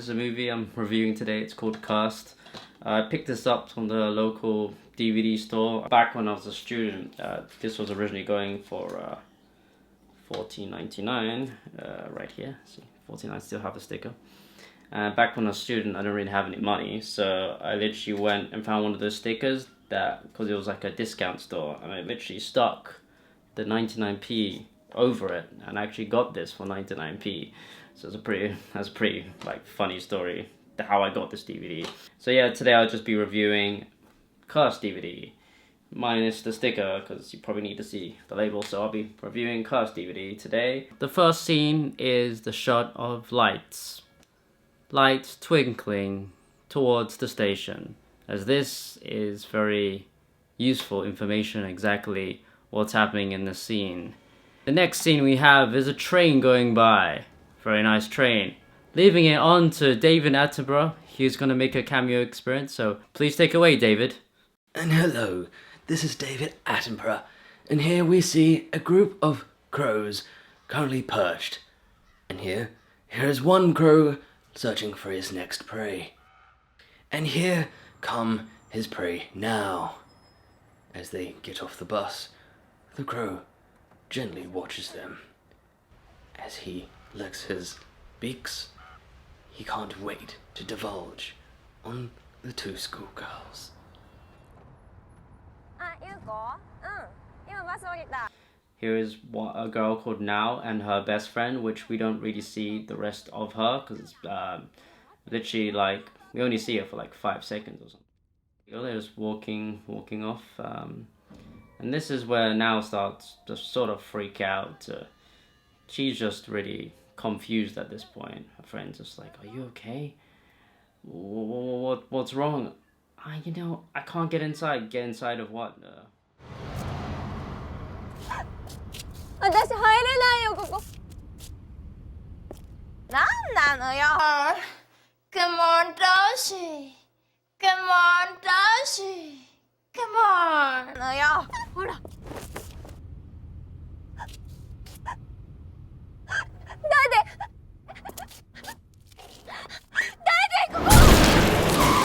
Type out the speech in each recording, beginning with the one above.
This is a movie I'm reviewing today. It's called Cast. I picked this up from the local DVD store back when I was a student. This was originally going for $14.99 right here. See, $14.99, still have the sticker. Back when I was a student, I didn't really have any money, so I literally went and found one of those stickers because it was like a discount store, and I literally stuck the 99p over it and I actually got this for 99p. So that's a pretty like funny story how I got this DVD. So yeah, today I'll just be reviewing Cast DVD minus the sticker because you probably need to see the label. So I'll be reviewing Cast DVD today. The first scene is the shot of lights twinkling towards the station, as this is very useful information exactly what's happening in the scene. The next scene we have is a train going by. Very nice train. Leaving it on to David Attenborough. He's going to make a cameo experience, so please take away, David. And hello, this is David Attenborough, and here we see a group of crows currently perched. And here is one crow searching for his next prey. And here come his prey now. As they get off the bus, the crow gently watches them. As he licks his beaks, he can't wait to divulge on the two schoolgirls. Here is a girl called Now and her best friend, which we don't really see the rest of her because it's literally like we only see her for like 5 seconds or something. They're just walking off, and this is where Now starts to sort of freak out. She's just really confused at this point. Her friend's just like, "Are you okay? What's wrong?" I can't get inside. Get inside of what? 私入れないよここ。なんなのよ。Come on, Darcy. Come on, Darcy. Come on. のよ。ほら。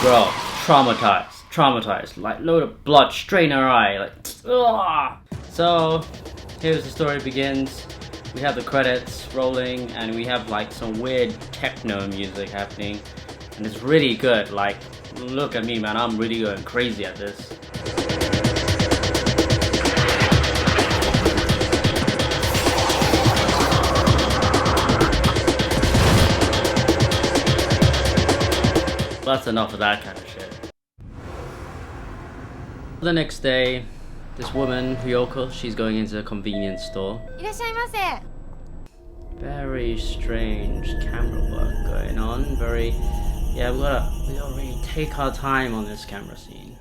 Bro, traumatized, like load of blood straight in her eye, like ugh. So here's the story begins. We have the credits rolling and we have like some weird techno music happening, and it's really good. Like, look at me, man, I'm really going crazy at this. That's enough of that kind of shit. The next day, this woman, Ryoko, she's going into a convenience store. いらっしゃいませ。 Very strange camera work going on. Yeah, we gotta really take our time on this camera scene.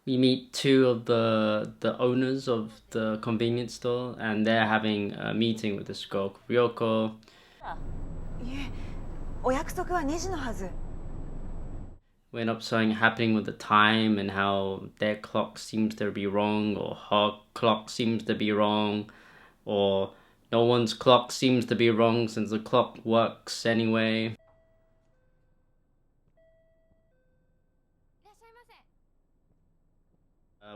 We meet two of the owners of the convenience store, and they're having a meeting with this girl, Ryoko. いえ、お約束は2時のはず。 We end up something happening with the time and how their clock seems to be wrong, or her clock seems to be wrong, or no one's clock seems to be wrong since the clock works anyway.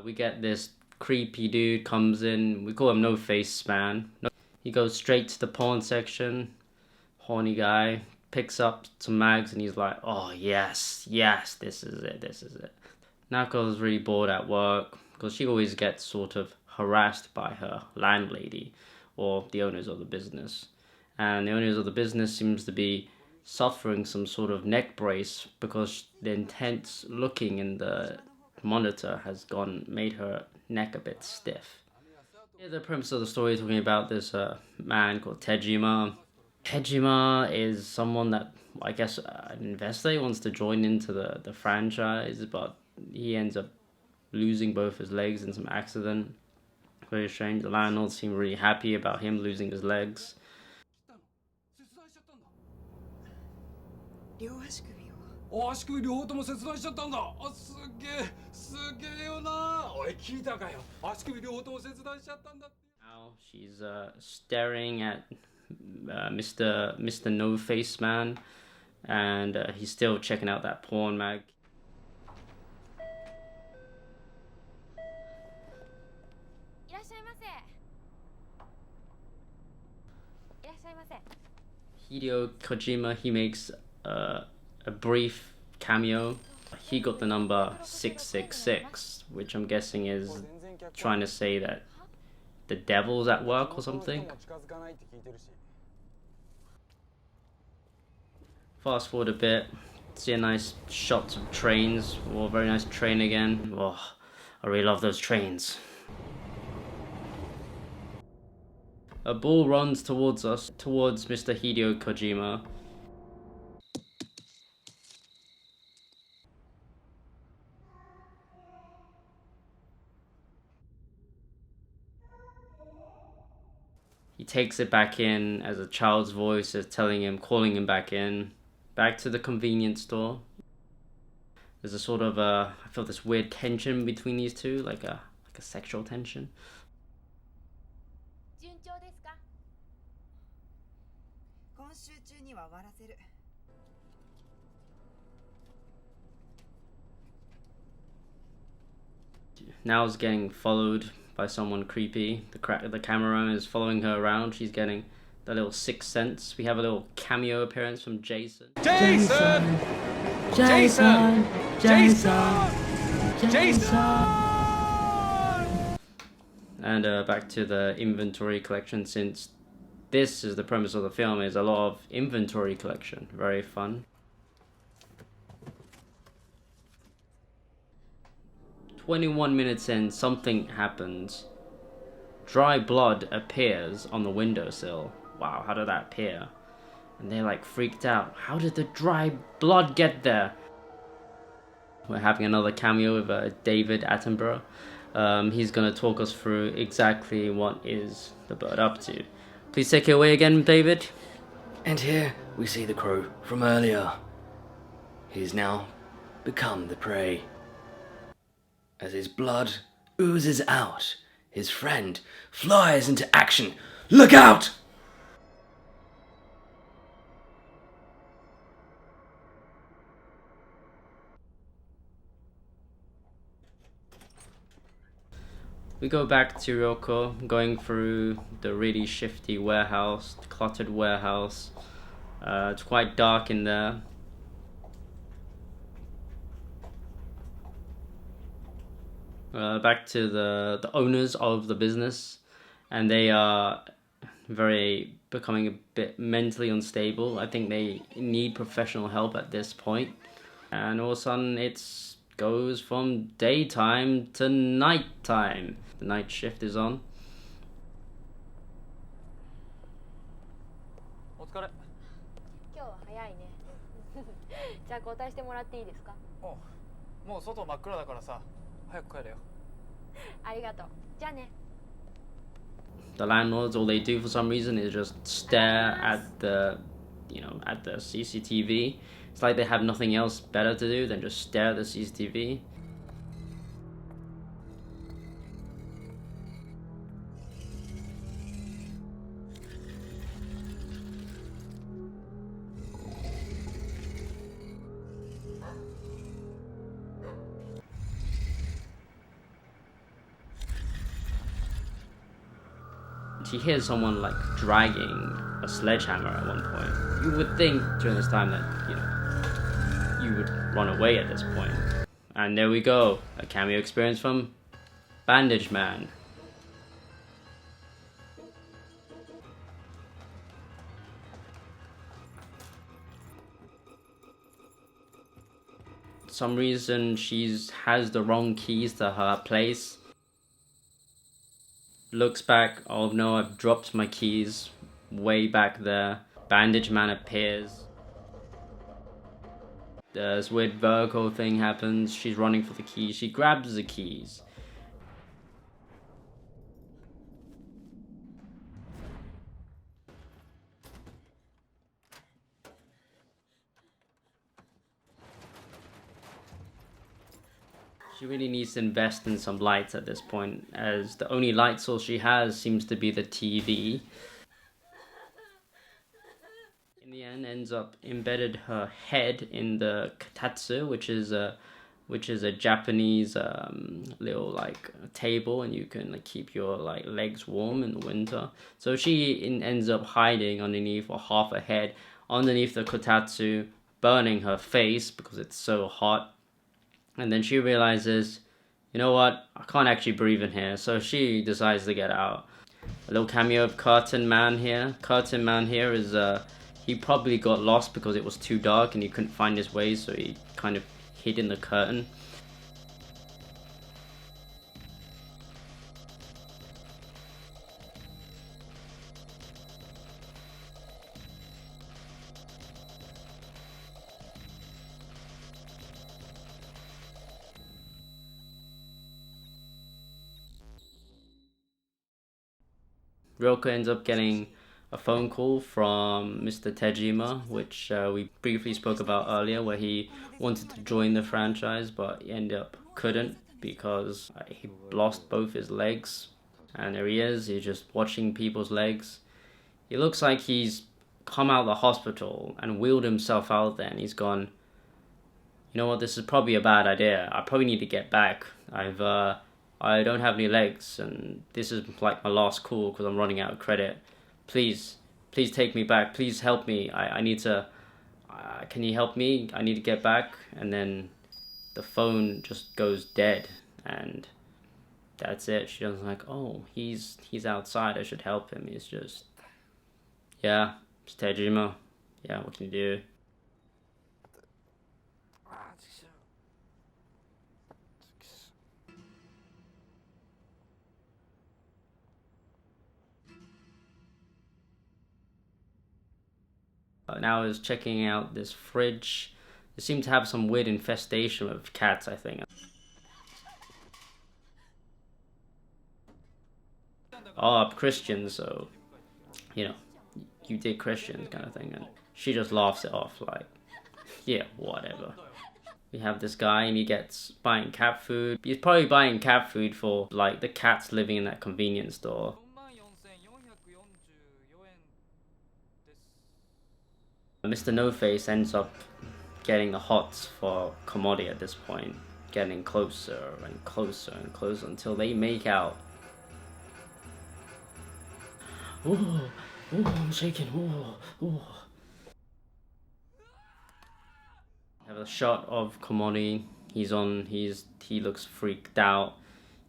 We get this creepy dude comes in. We call him No Face Man. He goes straight to the porn section. Horny guy. Picks up some mags and he's like, "Oh yes, this is it. Nako's really bored at work because she always gets sort of harassed by her landlady or the owners of the business, and the owners of the business seems to be suffering some sort of neck brace because the intense looking in the monitor has made her neck a bit stiff. Here's the premise of the story, talking about this man called Tejima. Tejima is someone that, I guess, an investor wants to join into the franchise, but he ends up losing both his legs in some accident. Very strange. The landlord seemed really happy about him losing his legs. 両足首お足首両方とも切断しちゃったんだ。すげえよな。おい聞いたかよ。足首両方とも切断しちゃったんだって。 Now she's staring at Mr. No Face Man, and he's still checking out that porn mag. Hideo Kojima, he makes a brief cameo. He got the number 666, which I'm guessing is trying to say that the devil's at work or something. Fast forward a bit, see a nice shot of trains. Oh, very nice train again. Oh, I really love those trains. A bull runs towards us, towards Mr. Hideo Kojima. He takes it back in as a child's voice is telling him, calling him back in, back to the convenience store. There's a sort of I feel this weird tension between these two, like a sexual tension. Now is getting followed by someone creepy. The camera is following her around. She's getting the little sixth sense. We have a little cameo appearance from Jason. Jason! Jason! Jason! Jason! And back to the inventory collection, since this is the premise of the film, is a lot of inventory collection. Very fun. 21 minutes in, something happens. Dry blood appears on the windowsill. Wow, how did that appear? And they're like freaked out. How did the dry blood get there? We're having another cameo with David Attenborough. He's gonna talk us through exactly what is the bird up to. Please take it away again, David. And here we see the crow from earlier. He's now become the prey. As his blood oozes out, his friend flies into action. Look out! We go back to Ryoko, going through the really shifty warehouse, the cluttered warehouse. It's quite dark in there. Back to the owners of the business, and they are becoming a bit mentally unstable. I think they need professional help at this point. And all of a sudden it goes from daytime to nighttime. The night shift is on. お疲れ。今日は早いね。じゃあ交代してもらっていいですか？おう、もう外真っ暗だからさ、早く帰れよ。ありがとう。じゃあね。 The landlords, all they do for some reason is just stare at the CCTV. It's like they have nothing else better to do than just stare at the CCTV. She hears someone like dragging a sledgehammer at one point. You would think during this time that, you would run away at this point. And there we go, a cameo experience from Bandage Man. For some reason she has the wrong keys to her place. Looks back, oh no, I've dropped my keys way back there. Bandage Man appears. This weird Virgo thing happens. She's running for the keys. She grabs the keys. She really needs to invest in some lights at this point, as the only light source she has seems to be the TV. In the end, ends up embedded her head in the katatsu, which is a Japanese little like table, and you can like keep your like legs warm in the winter. So she ends up hiding underneath, or half her head underneath the kotatsu, burning her face because it's so hot. And then she realizes, you know what, I can't actually breathe in here, so she decides to get out. A little cameo of Curtain Man here. Curtain Man here is he probably got lost because it was too dark and he couldn't find his way, so he kind of hid in the curtain. Ryoko ends up getting a phone call from Mr. Tejima, which we briefly spoke about earlier, where he wanted to join the franchise, but he ended up couldn't because he lost both his legs. And there he is, he's just watching people's legs. He looks like he's come out of the hospital and wheeled himself out there, and he's gone, you know what, this is probably a bad idea. I probably need to get back. I don't have any legs, and this is like my last call because I'm running out of credit. Please take me back. Please help me. I need to, can you help me? I need to get back. And then the phone just goes dead, and that's it. She doesn't like, oh, he's outside, I should help him. He's just, yeah, it's Tejima. Yeah, what can you do? Now I was checking out this fridge. They seem to have some weird infestation of cats, I think. Oh, I'm Christian, so, you know, you did Christian kind of thing. And she just laughs it off like, yeah, whatever. We have this guy, and he gets buying cat food. He's probably buying cat food for like the cats living in that convenience store. Mr. No Face ends up getting the hots for Komori at this point, getting closer and closer and closer until they make out. Ooh, I'm shaking. Ooh. Have a shot of Komori. He looks freaked out.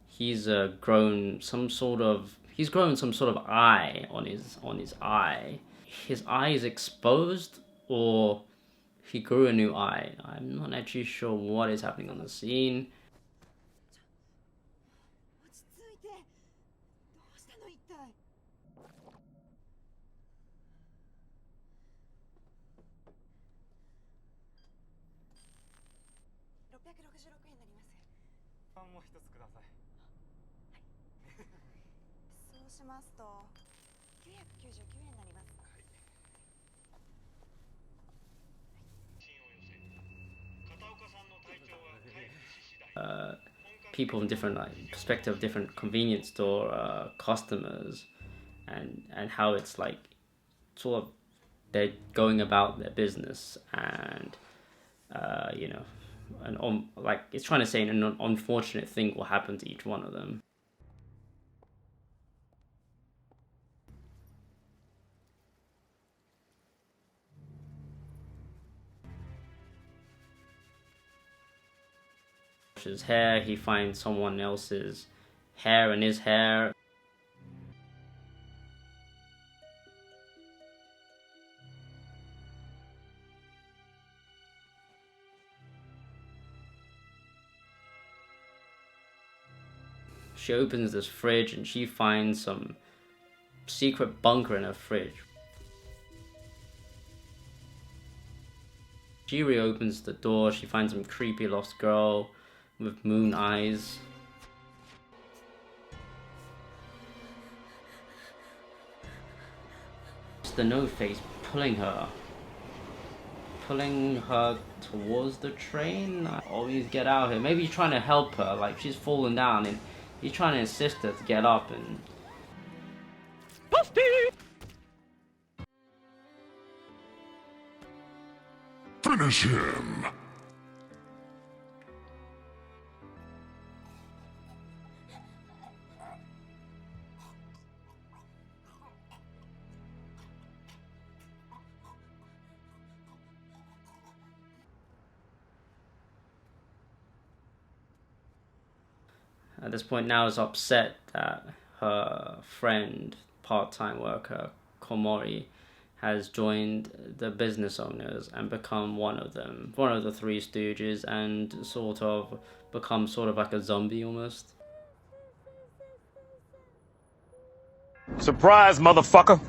He's grown some sort of eye on his eye. His eye is exposed, or he grew a new eye. I'm not actually sure what is happening on the scene. People from different perspective, different convenience store customers, and how it's like sort of they're going about their business, and you know, and like it's trying to say an unfortunate thing will happen to each one of them. His hair, he finds someone else's hair in his hair. She opens this fridge and she finds some secret bunker in her fridge. She reopens the door, she finds some creepy lost girl with moon eyes. It's the No Face pulling her towards the train. Always get out here. Maybe he's trying to help her, like she's fallen down, and he's trying to assist her to get up. And Finish him. At this point, Nao is upset that her friend, part-time worker Komori, has joined the business owners and become one of them, one of the Three Stooges, and sort of become sort of like a zombie almost. Surprise, motherfucker!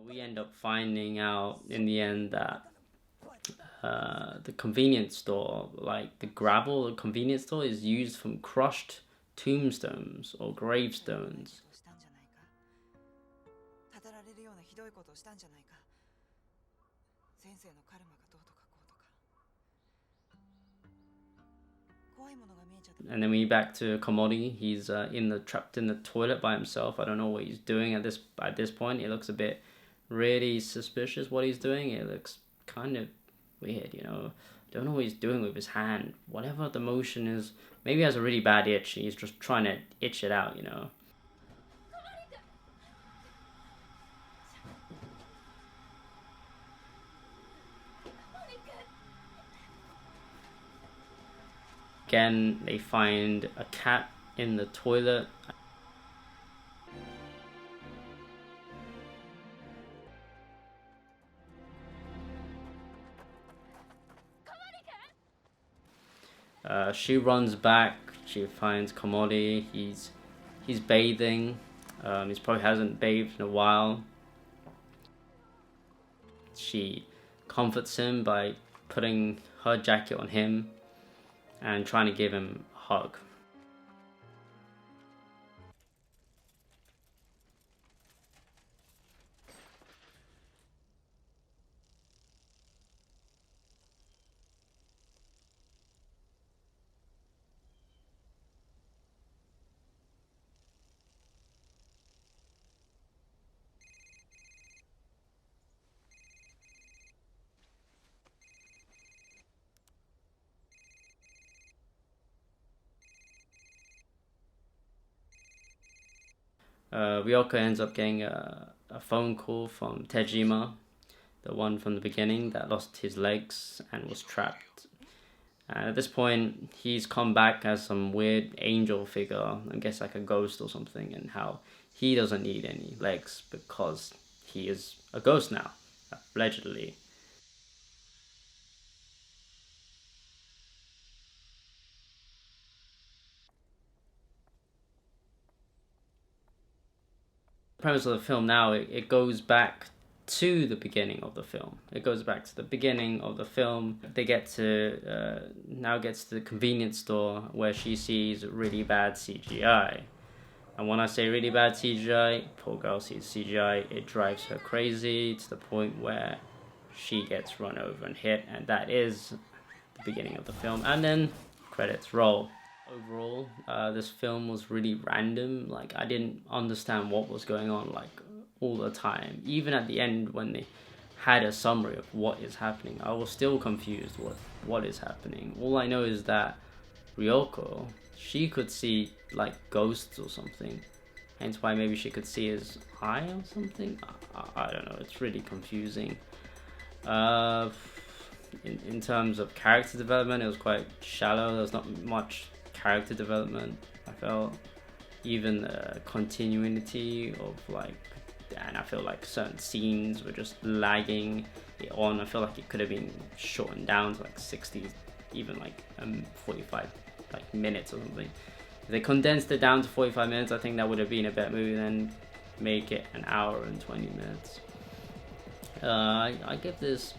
We end up finding out in the end that the convenience store, like the gravel, the convenience store is used from crushed tombstones or gravestones. And then we back to Komori. He's trapped in the toilet by himself. I don't know what he's doing at this point. It looks a bit really suspicious what he's doing. It looks kind of weird, you know. Don't know what he's doing with his hand. Whatever the motion is, maybe he has a really bad itch. He's just trying to itch it out, you know. Again, they find a cat in the toilet. She runs back. She finds Komori. He's bathing. He probably hasn't bathed in a while. She comforts him by putting her jacket on him and trying to give him a hug. Ryoka ends up getting a phone call from Tejima, the one from the beginning that lost his legs and was trapped. And at this point, he's come back as some weird angel figure, I guess like a ghost or something, and how he doesn't need any legs because he is a ghost now, allegedly. Premise of the film now, it goes back to the beginning of the film. It goes back to the beginning of the film. They get to, now gets to the convenience store where she sees really bad CGI. And when I say really bad CGI, poor girl sees CGI, it drives her crazy to the point where she gets run over and hit, and that is the beginning of the film. And then credits roll. Overall, this film was really random. Like, I didn't understand what was going on, like, all the time. Even at the end, when they had a summary of what is happening, I was still confused what is happening. All I know is that Ryoko, she could see, like, ghosts or something. Hence why maybe she could see his eye or something. I don't know, it's really confusing. In terms of character development, it was quite shallow. There was not much character development. I felt even the continuity of, like, and I feel like certain scenes were just lagging it on. I feel like it could have been shortened down to like 60, even like 45 like minutes or something. If they condensed it down to 45 minutes, I think that would have been a better movie than make it an hour and 20 minutes. I give this,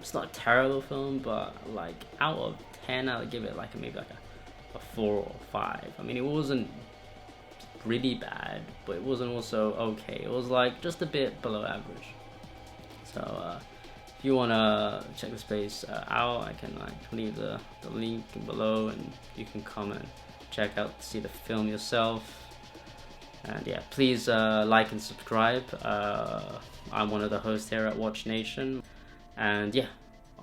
it's not a terrible film, but like out of 10, I would give it like maybe like a 4 or 5. I mean, it wasn't really bad, but it wasn't also okay. It was like just a bit below average. So if you want to check this place out, I can like leave the link below and you can come and check out, see the film yourself. And yeah, please like and subscribe. I'm one of the hosts here at Watch Nation. And yeah,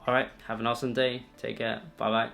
alright, have an awesome day. Take care. Bye bye.